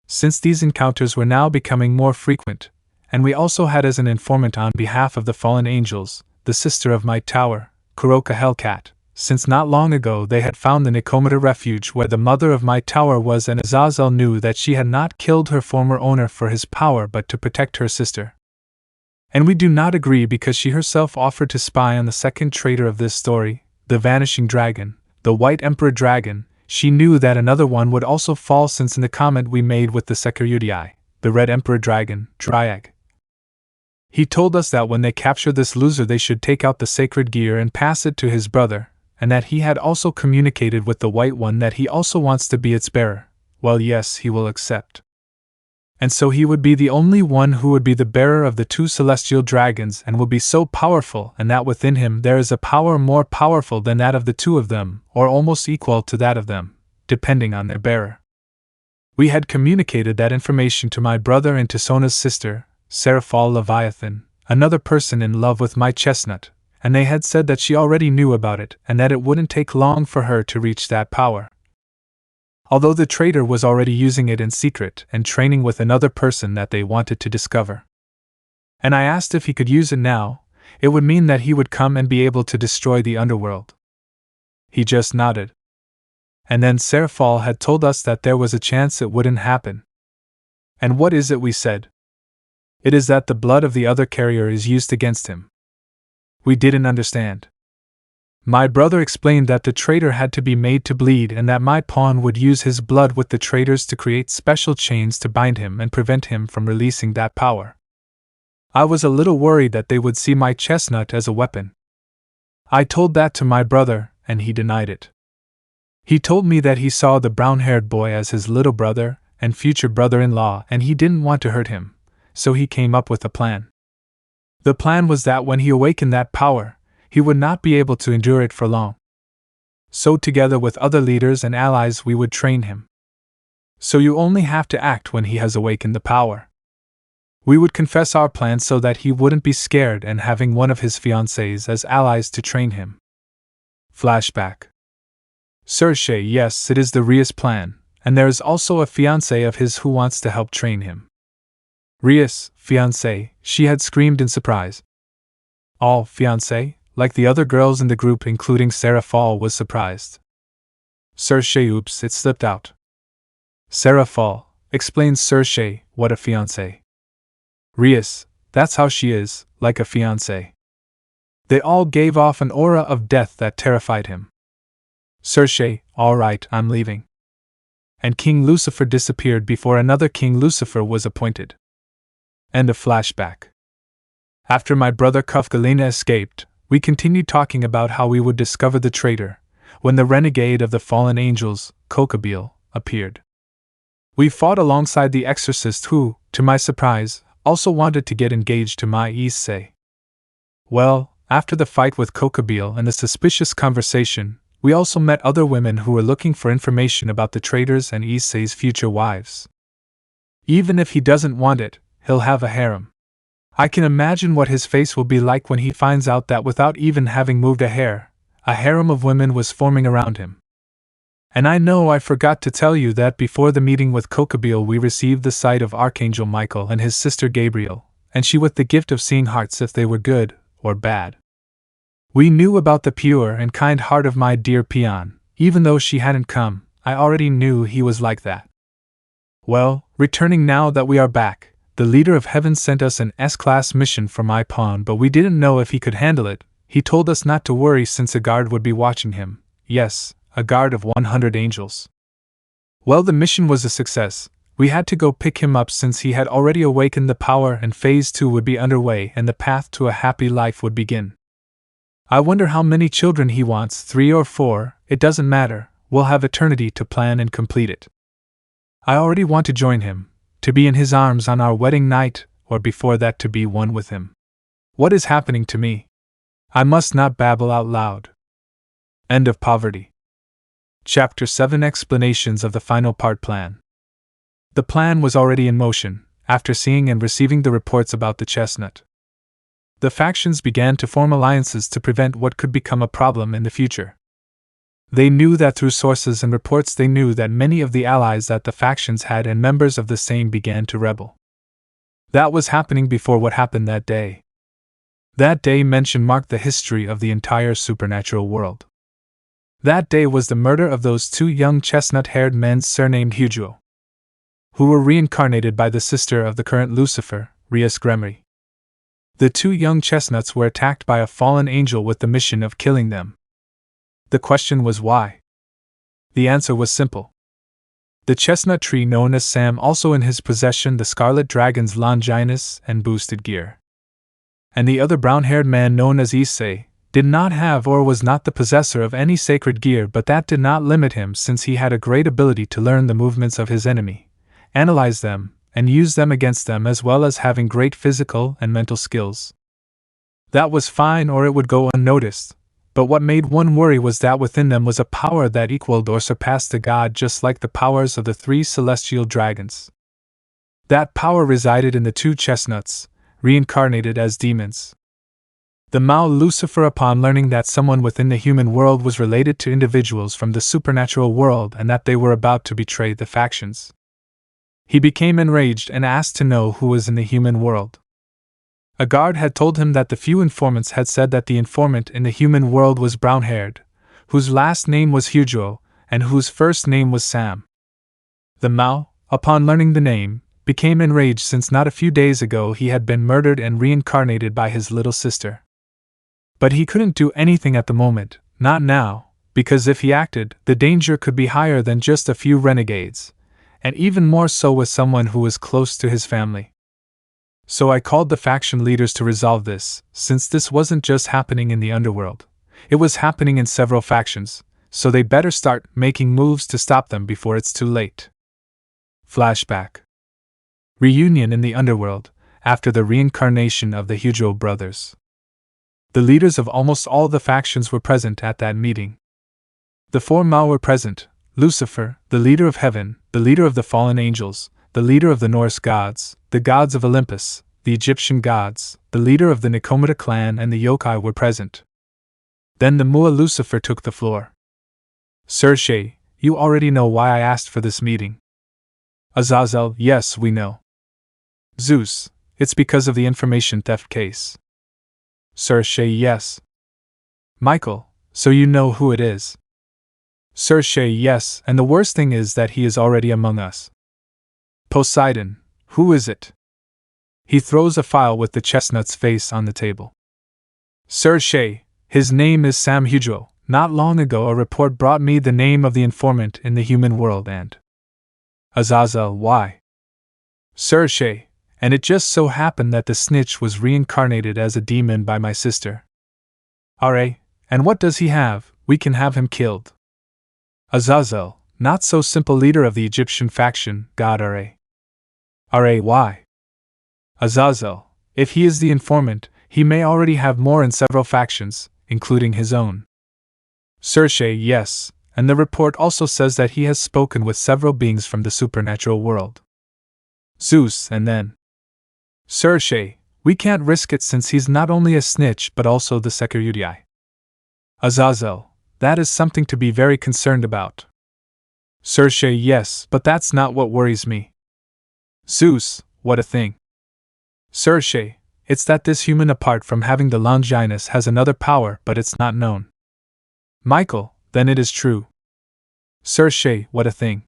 A: Since these encounters were now becoming more frequent, and we also had as an informant on behalf of the fallen angels, the sister of my tower, Kuroka Hellcat. Since not long ago they had found the Nikomata refuge where the mother of my tower was, and Azazel knew that she had not killed her former owner for his power but to protect her sister. And we do not agree because she herself offered to spy on the second traitor of this story, the Vanishing Dragon, the White Emperor Dragon. She knew that another one would also fall, since in the comment we made with the Sekyutai, the Red Emperor Dragon, Triag. He told us that when they capture this loser they should take out the sacred gear and pass it to his brother, and that he had also communicated with the White One that he also wants to be its bearer. Well, yes, he will accept. And so he would be the only one who would be the bearer of the two celestial dragons, and will be so powerful, and that within him there is a power more powerful than that of the two of them, or almost equal to that of them, depending on their bearer. We had communicated that information to my brother and to Sona's sister, Seraphal Leviathan, another person in love with my Chestnut, and they had said that she already knew about it and that it wouldn't take long for her to reach that power. Although the traitor was already using it in secret and training with another person that they wanted to discover. And I asked if he could use it now. It would mean that he would come and be able to destroy the underworld. He just nodded. And then Serafal had told us that there was a chance it wouldn't happen. And what is it we said? It is that the blood of the other carrier is used against him. We didn't understand. My brother explained that the traitor had to be made to bleed and that my pawn would use his blood with the traitor's to create special chains to bind him and prevent him from releasing that power. I was a little worried that they would see my chestnut as a weapon. I told that to my brother, and he denied it. He told me that he saw the brown-haired boy as his little brother and future brother-in-law, and he didn't want to hurt him, so he came up with a plan. The plan was that when he awakened that power, he would not be able to endure it for long. So together with other leaders and allies we would train him. So you only have to act when he has awakened the power. We would confess our plan so that he wouldn't be scared and having one of his fiancées as allies to train him. Flashback. Sir Shay, yes, it is the Rias plan, and there is also a fiancé of his who wants to help train him. Rias, fiancé, she had screamed in surprise. All fiancé? Like the other girls in the group including Sarah Fall was surprised. Sir Shay, oops, it slipped out. Sarah Fall, explains Sir Shay, what a fiancé. Rias, that's how she is, like a fiancé. They all gave off an aura of death that terrified him. Sir Shay, all right, I'm leaving. And King Lucifer disappeared before another King Lucifer was appointed. End of flashback. After my brother Kufgalina escaped, we continued talking about how we would discover the traitor, when the renegade of the fallen angels, Kabil, appeared. We fought alongside the exorcist who, to my surprise, also wanted to get engaged to my Issei. Well, after the fight with Kabil and the suspicious conversation, we also met other women who were looking for information about the traitors and Issei's future wives. Even if he doesn't want it, he'll have a harem. I can imagine what his face will be like when he finds out that without even having moved a hair, a harem of women was forming around him. And I know I forgot to tell you that before the meeting with Kabil we received the sight of Archangel Michael and his sister Gabriel, and she with the gift of seeing hearts if they were good or bad. We knew about the pure and kind heart of my dear peon, even though she hadn't come, I already knew he was like that. Well, returning now that we are back, the leader of heaven sent us an S-class mission for my pawn, but we didn't know if he could handle it. He told us not to worry since a guard would be watching him. Yes, a guard of 100 angels. Well, the mission was a success. We had to go pick him up since he had already awakened the power and Phase 2 would be underway and the path to a happy life would begin. I wonder how many children he wants, 3 or 4, it doesn't matter, we'll have eternity to plan and complete it. I already want to join him, to be in his arms on our wedding night, or before that to be one with him. What is happening to me? I must not babble out loud. End of Poverty. Chapter 7 Explanations of the Final Part Plan. The plan was already in motion, after seeing and receiving the reports about the Chestnut. The factions began to form alliances to prevent what could become a problem in the future. They knew that through sources and reports they knew that many of the allies that the factions had and members of the same began to rebel. That was happening before what happened that day. That day mentioned marked the history of the entire supernatural world. That day was the murder of those 2 young chestnut-haired men surnamed Hugo, who were reincarnated by the sister of the current Lucifer, Rias Gremory. The 2 young chestnuts were attacked by a fallen angel with the mission of killing them. The question was why? The answer was simple. The chestnut tree known as Sam also in his possession the scarlet dragon's Longinus and boosted gear. And the other brown-haired man known as Issei did not have or was not the possessor of any sacred gear, but that did not limit him since he had a great ability to learn the movements of his enemy, analyze them, and use them against them as well as having great physical and mental skills. That was fine or it would go unnoticed. But what made one worry was that within them was a power that equaled or surpassed a god just like the powers of the 3 celestial dragons. That power resided in the 2 chestnuts, reincarnated as demons. The Mao Lucifer, upon learning that someone within the human world was related to individuals from the supernatural world and that they were about to betray the factions, he became enraged and asked to know who was in the human world. A guard had told him that the few informants had said that the informant in the human world was brown-haired, whose last name was Hugo, and whose first name was Sam. The Mao, upon learning the name, became enraged since not a few days ago he had been murdered and reincarnated by his little sister. But he couldn't do anything at the moment, not now, because if he acted, the danger could be higher than just a few renegades, and even more so with someone who was close to his family. So I called the faction leaders to resolve this, since this wasn't just happening in the underworld. It was happening in several factions, so they better start making moves to stop them before it's too late. Flashback. Reunion in the underworld, after the reincarnation of the Hydro brothers. The leaders of almost all the factions were present at that meeting. The four Mao were present: Lucifer, the leader of heaven, the leader of the fallen angels, the leader of the Norse gods, the gods of Olympus, the Egyptian gods, the leader of the Nikomata clan, and the yokai were present. Then the Mua Lucifer took the floor. Sir Issei, you already know why I asked for this meeting. Azazel, yes, we know. Zeus, it's because of the information theft case. Sir Issei, yes. Michael, so you know who it is. Sir Issei, yes, and the worst thing is that he is already among us. Poseidon, who is it? He throws a file with the Chestnut's face on the table. Sir Issei, his name is Sam Hydro. Not long ago a report brought me the name of the informant in the human world and… Azazel, why? Sir Issei, and it just so happened that the snitch was reincarnated as a demon by my sister. Ra, and what does he have? We can have him killed. Azazel, not so simple, leader of the Egyptian faction, God Ra. Ra, why? Azazel, if he is the informant, he may already have more in several factions, including his own. Sir Issei, yes, and the report also says that he has spoken with several beings from the supernatural world. Zeus, and then… Sir Issei, we can't risk it since he's not only a snitch but also the security. Azazel, that is something to be very concerned about. Sir Issei, yes, but that's not what worries me. Zeus, what a thing. Sir Issei, it's that this human, apart from having the Longinus, has another power, but it's not known. Michael, then it is true. Sir Issei, what a thing.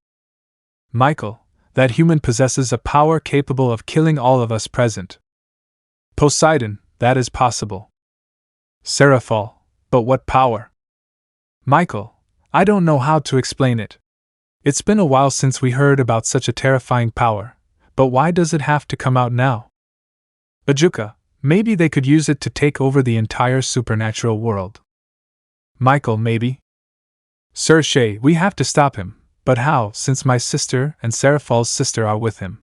A: Michael, that human possesses a power capable of killing all of us present. Poseidon, that is possible. Seraphal, but what power? Michael, I don't know how to explain it. It's been a while since we heard about such a terrifying power, but why does it have to come out now? Ajuka, maybe they could use it to take over the entire supernatural world. Michael, maybe. Sir Issei, we have to stop him, but how, since my sister and Seraphal's sister are with him?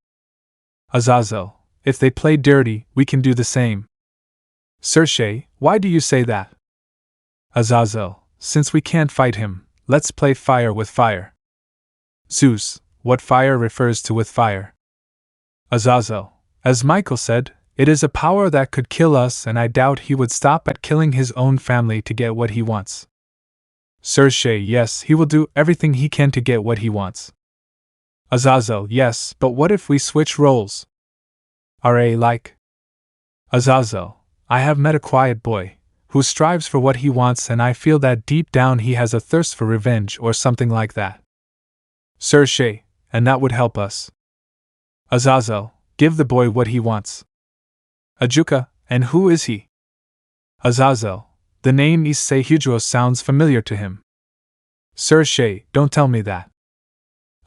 A: Azazel, if they play dirty, we can do the same. Sir Issei, why do you say that? Azazel, since we can't fight him, let's play fire with fire. Zeus, what fire refers to with fire? Azazel, as Michael said, it is a power that could kill us, and I doubt he would stop at killing his own family to get what he wants. Sir Issei, yes, he will do everything he can to get what he wants. Azazel, yes, but what if we switch roles? Ra, like? Azazel, I have met a quiet boy, who strives for what he wants, and I feel that deep down he has a thirst for revenge or something like that. Sir Issei, and that would help us. Azazel, give the boy what he wants. Ajuka, and who is he? Azazel, the name Issei Hydro sounds familiar to him. Sir Issei, don't tell me that.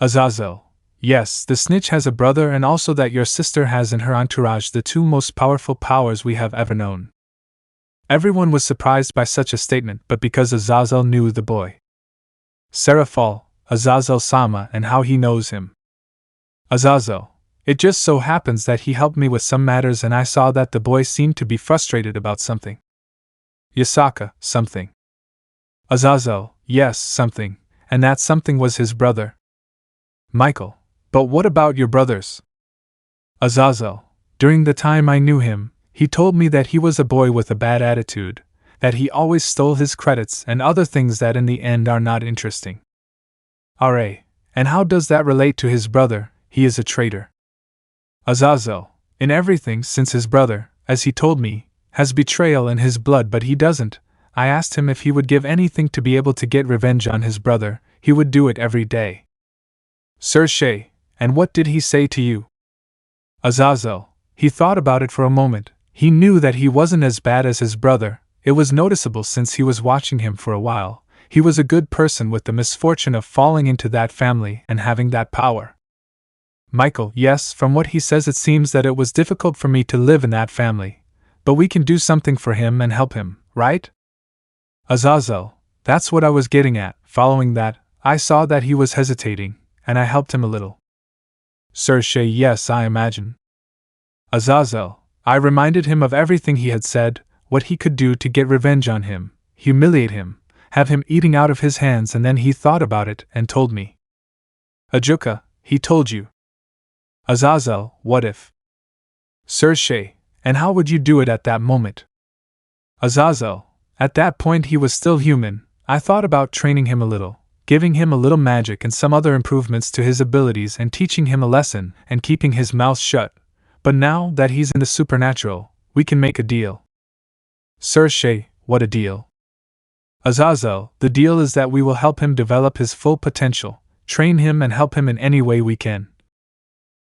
A: Azazel, yes, the snitch has a brother, and also that your sister has in her entourage the two most powerful powers we have ever known. Everyone was surprised by such a statement, but because Azazel knew the boy. Seraphal, Azazel Sama, and how he knows him. Azazel, it just so happens that he helped me with some matters, and I saw that the boy seemed to be frustrated about something. Yasaka, something. Azazel, yes, something, and that something was his brother. Michael, but what about your brothers? Azazel, during the time I knew him, he told me that he was a boy with a bad attitude, that he always stole his credits and other things that in the end are not interesting. Ra, and how does that relate to his brother? He is a traitor. Azazel, in everything, since his brother, as he told me, has betrayal in his blood, but he doesn't, I asked him if he would give anything to be able to get revenge on his brother. He would do it every day. Issei, and what did he say to you? Azazel. He thought about it for a moment. He knew that he wasn't as bad as his brother. It was noticeable since he was watching him for a while. He was a good person with the misfortune of falling into that family and having that power. Michael. Yes, from what he says it seems that it was difficult for me to live in that family. But we can do something for him and help him, right? Azazel. That's what I was getting at. Following that, I saw that he was hesitating, and I helped him a little. Issei. Yes, I imagine. Azazel. I reminded him of everything he had said, what he could do to get revenge on him, humiliate him, have him eating out of his hands, and then he thought about it and told me. Ajuka, he told you. Azazel. What if? Issei. And how would you do it at that moment? Azazel. At that point he was still human. I thought about training him a little, giving him a little magic and some other improvements to his abilities and teaching him a lesson and keeping his mouth shut. But now that he's in the supernatural, we can make a deal. Issei. What a deal? Azazel. The deal is that we will help him develop his full potential, train him and help him in any way we can.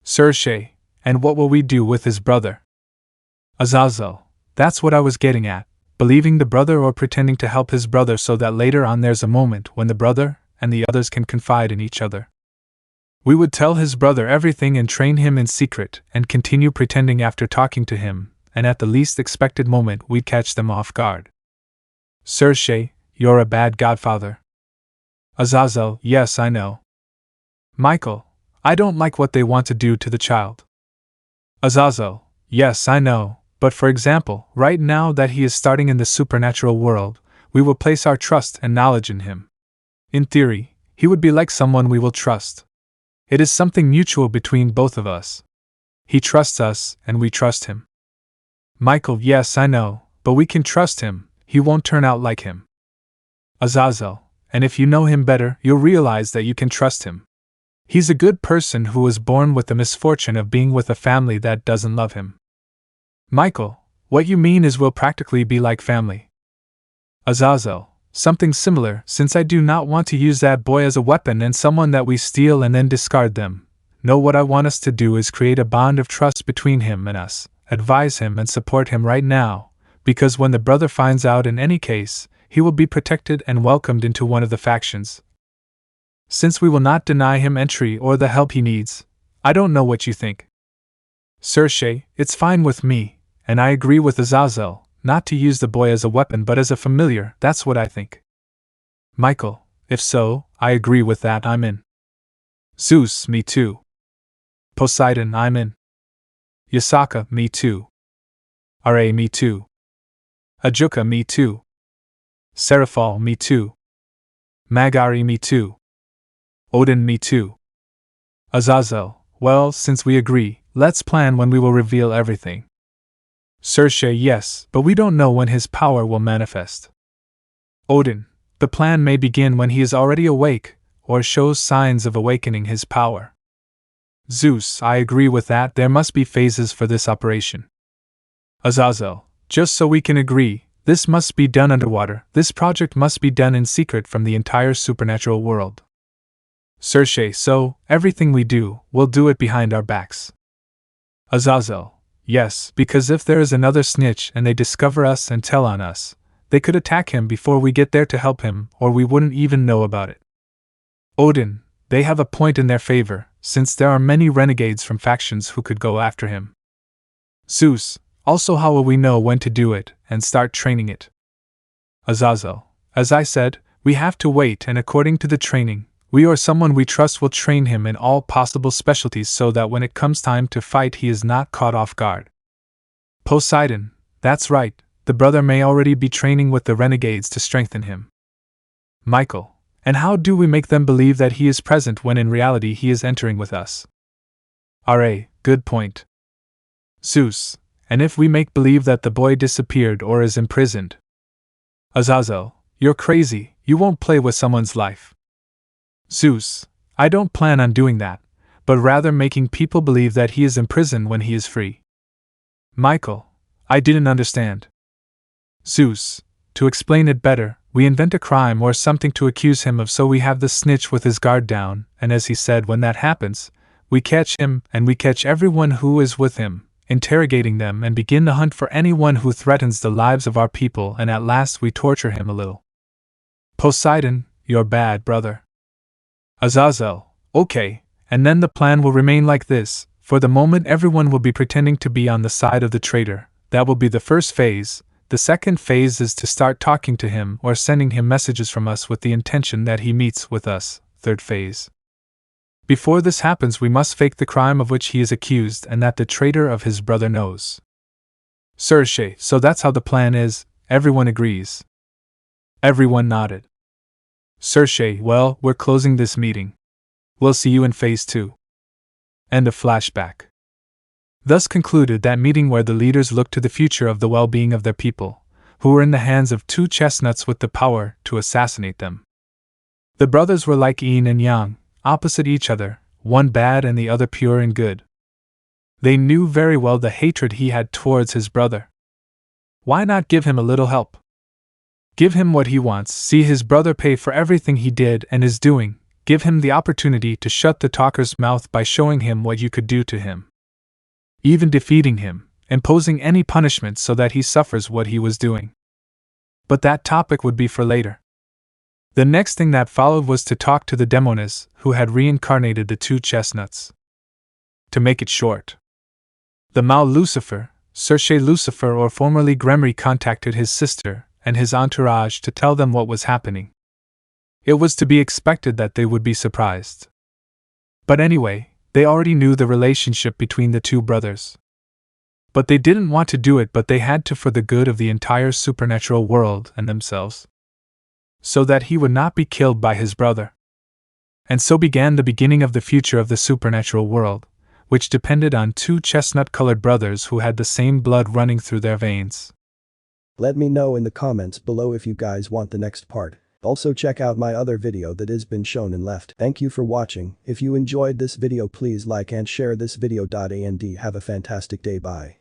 A: Issei. And what will we do with his brother? Azazel. That's what I was getting at, believing the brother or pretending to help his brother so that later on there's a moment when the brother and the others can confide in each other. We would tell his brother everything and train him in secret and continue pretending after talking to him, and at the least expected moment we'd catch them off guard. Issei. You're a bad godfather. Azazel. Yes, I know. Michael. I don't like what they want to do to the child. Azazel. Yes, I know, but for example, right now that he is starting in the supernatural world, we will place our trust and knowledge in him. In theory, he would be like someone we will trust. It is something mutual between both of us. He trusts us, and we trust him. Michael. Yes, I know, but we can trust him. He won't turn out like him. Azazel. And if you know him better, you'll realize that you can trust him. He's a good person who was born with the misfortune of being with a family that doesn't love him. Michael. What you mean is we'll practically be like family. Azazel. Something similar, since I do not want to use that boy as a weapon and someone that we steal and then discard them. No, what I want us to do is create a bond of trust between him and us, advise him and support him right now, because when the brother finds out in any case, he will be protected and welcomed into one of the factions. Since we will not deny him entry or the help he needs, I don't know what you think. Issei. It's fine with me, and I agree with Azazel. Not to use the boy as a weapon but as a familiar, that's what I think. Michael. If so, I agree with that, I'm in. Zeus. Me too. Poseidon. I'm in. Yasaka. Me too. Ra. Me too. Ajuka. Me too. Seraphal. Me too. Magari. Me too. Odin. Me too. Azazel. Well, since we agree, let's plan when we will reveal everything. Issei. Yes, but we don't know when his power will manifest. Odin. The plan may begin when he is already awake, or shows signs of awakening his power. Zeus. I agree with that, there must be phases for this operation. Azazel. Just so we can agree, this must be done underwater, this project must be done in secret from the entire supernatural world. Issei. So, everything we do, we'll do it behind our backs. Azazel. Yes, because if there is another snitch and they discover us and tell on us, they could attack him before we get there to help him, or we wouldn't even know about it. Odin. They have a point in their favor, since there are many renegades from factions who could go after him. Zeus. Also, how will we know when to do it, and start training it? Azazel. As I said, we have to wait, and according to the training, we or someone we trust will train him in all possible specialties so that when it comes time to fight he is not caught off guard. Poseidon. That's right, the brother may already be training with the renegades to strengthen him. Michael. And how do we make them believe that he is present when in reality he is entering with us? Ra. Good point. Zeus. And if we make believe that the boy disappeared or is imprisoned? Azazel. You're crazy, you won't play with someone's life. Zeus. I don't plan on doing that, but rather making people believe that he is in prison when he is free. Michael. I didn't understand. Zeus. to explain it better, we invent a crime or something to accuse him of, so we have the snitch with his guard down, and as he said, when that happens, we catch him and we catch everyone who is with him, interrogating them and begin the hunt for anyone who threatens the lives of our people, and at last we torture him a little. Poseidon, you're bad, brother. Azazel, okay, and then the plan will remain like this. For the moment everyone will be pretending to be on the side of the traitor. That will be the first phase. The second phase is to start talking to him or sending him messages from us with the intention that he meets with us. Third phase. Before this happens, we must fake the crime of which he is accused and that the traitor of his brother knows. Sir Issei, so that's how the plan is, everyone agrees. Everyone nodded. Sir Issei, well, we're closing this meeting. We'll see you in phase 2. End of flashback. Thus concluded that meeting where the leaders looked to the future of the well-being of their people, who were in the hands of 2 chestnuts with the power to assassinate them. The brothers were like yin and yang, opposite each other, one bad and the other pure and good. They knew very well the hatred he had towards his brother. Why not give him a little help? Give him what he wants, see his brother pay for everything he did and is doing. Give him the opportunity to shut the talker's mouth by showing him what you could do to him. Even defeating him, imposing any punishment so that he suffers what he was doing. But that topic would be for later. The next thing that followed was to talk to the demones who had reincarnated the 2 chestnuts. To make it short, the Mao Lucifer, Sir Issei Lucifer or formerly Gremory, contacted his sister and his entourage to tell them what was happening. It was to be expected that they would be surprised. But anyway, they already knew the relationship between the 2 brothers. But they didn't want to do it, but they had to for the good of the entire supernatural world and themselves. So that he would not be killed by his brother. And so began the beginning of the future of the supernatural world, which depended on 2 chestnut-colored brothers who had the same blood running through their veins.
B: Let me know in the comments below if you guys want the next part. Also check out my other video that has been shown and left. Thank you for watching. If you enjoyed this video, please like and share this video. And have a fantastic day. Bye.